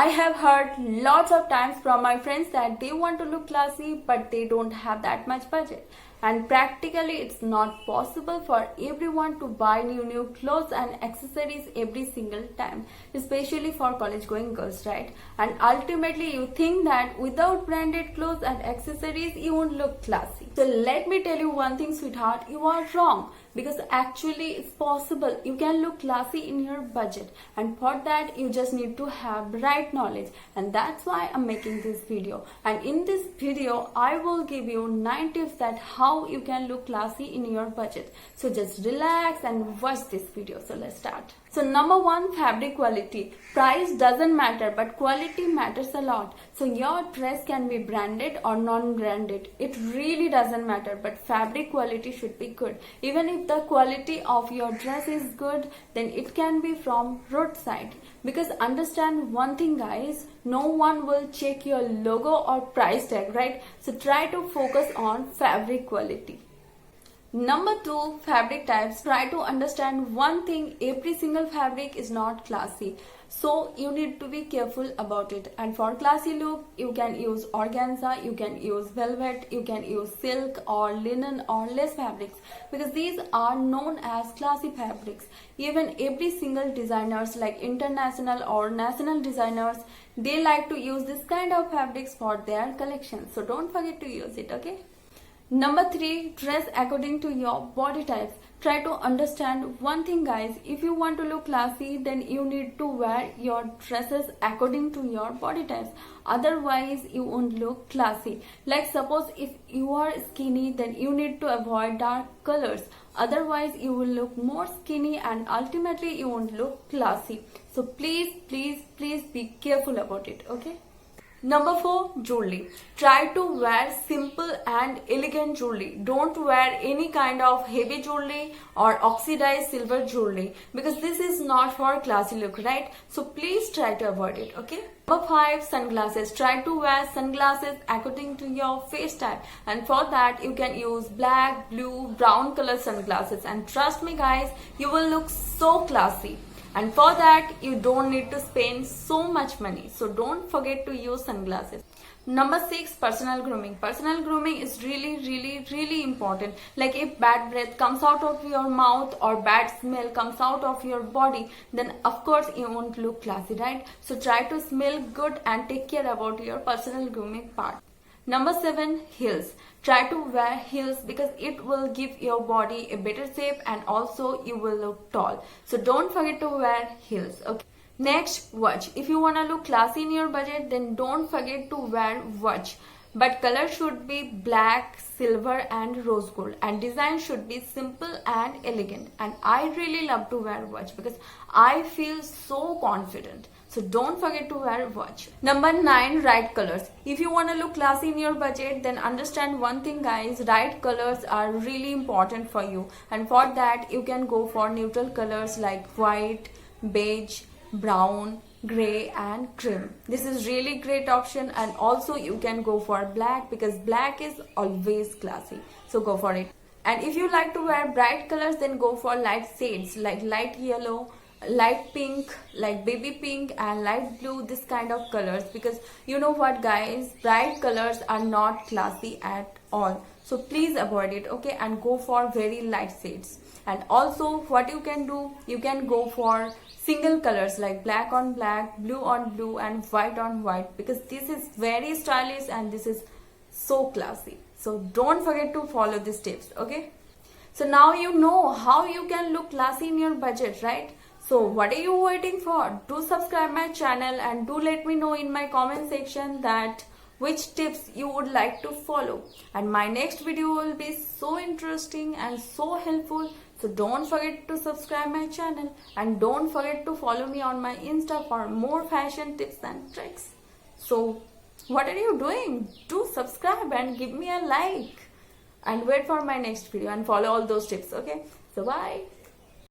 I have heard lots of times from my friends that they want to look classy but they don't have that much budget. And practically it's not possible for everyone to buy new clothes and accessories every single time, especially for college going girls, right? And ultimately you think that without branded clothes and accessories you won't look classy. So let me tell you one thing, sweetheart, you are wrong, because actually it's possible. You can look classy in your budget, and for that you just need to have right knowledge, and that's why I'm making this video. And in this video I will give you 9 tips that how you can look classy in your budget. So just relax and watch this video. So let's start. So number 1, fabric quality. Price doesn't matter, but quality matters a lot. So your dress can be branded or non-branded. It really doesn't matter, but fabric quality should be good. Even if the quality of your dress is good, then it can be from roadside. Because understand one thing, guys, no one will check your logo or price tag, right? So try to focus on fabric quality. Number 2, fabric types. Try to understand one thing, every single fabric is not classy. So you need to be careful about it. And for classy look, you can use organza, you can use velvet, you can use silk or linen or lace fabrics, because these are known as classy fabrics. Even every single designers like international or national designers, they like to use this kind of fabrics for their collection. So don't forget to use it, okay? Number 3, dress according to your body types. Try to understand one thing, guys. If you want to look classy, then you need to wear your dresses according to your body types. Otherwise, you won't look classy. Like suppose if you are skinny, then you need to avoid dark colors. Otherwise, you will look more skinny and ultimately you won't look classy. So please be careful about it, okay? Number 4, jewelry. Try to wear simple and elegant jewelry. Don't wear any kind of heavy jewelry or oxidized silver jewelry, because this is not for classy look, right? So please try to avoid it, okay? Number 5, sunglasses. Try to wear sunglasses according to your face type, and for that you can use black, blue, brown color sunglasses, and trust me guys, you will look so classy. And for that, you don't need to spend so much money. So don't forget to use sunglasses. Number 6, personal grooming. Personal grooming is really important. Like if bad breath comes out of your mouth or bad smell comes out of your body, then of course you won't look classy, right? So try to smell good and take care about your personal grooming part. Number 7, heels. Try to wear heels because it will give your body a better shape and also you will look tall. So don't forget to wear heels, okay? Next, watch. If you want to look classy in your budget, then don't forget to wear watch. But color should be black, silver and rose gold, and design should be simple and elegant. And I really love to wear watch because I feel so confident. So don't forget to wear watch. Number 9, right colors. If you want to look classy in your budget, then understand one thing guys, right colors are really important for you. And for that you can go for neutral colors like white, beige, brown, gray and cream. This is really great option. And also you can go for black because black is always classy. So go for it. And if you like to wear bright colors, then go for light shades like light yellow, light pink, like baby pink and light blue, this kind of colors, because you know what guys, bright colors are not classy at all. So please avoid it, okay? And go for very light shades. And also what you can do, you can go for single colors like black on black, blue on blue and white on white, because this is very stylish and this is so classy. So don't forget to follow these tips, okay? So now you know how you can look classy in your budget, right? So what are you waiting for? Do subscribe my channel and do let me know in my comment section that which tips you would like to follow. And my next video will be so interesting and so helpful. So don't forget to subscribe my channel and don't forget to follow me on my Insta for more fashion tips and tricks. So what are you doing? Do subscribe and give me a like and wait for my next video and follow all those tips, okay? So bye.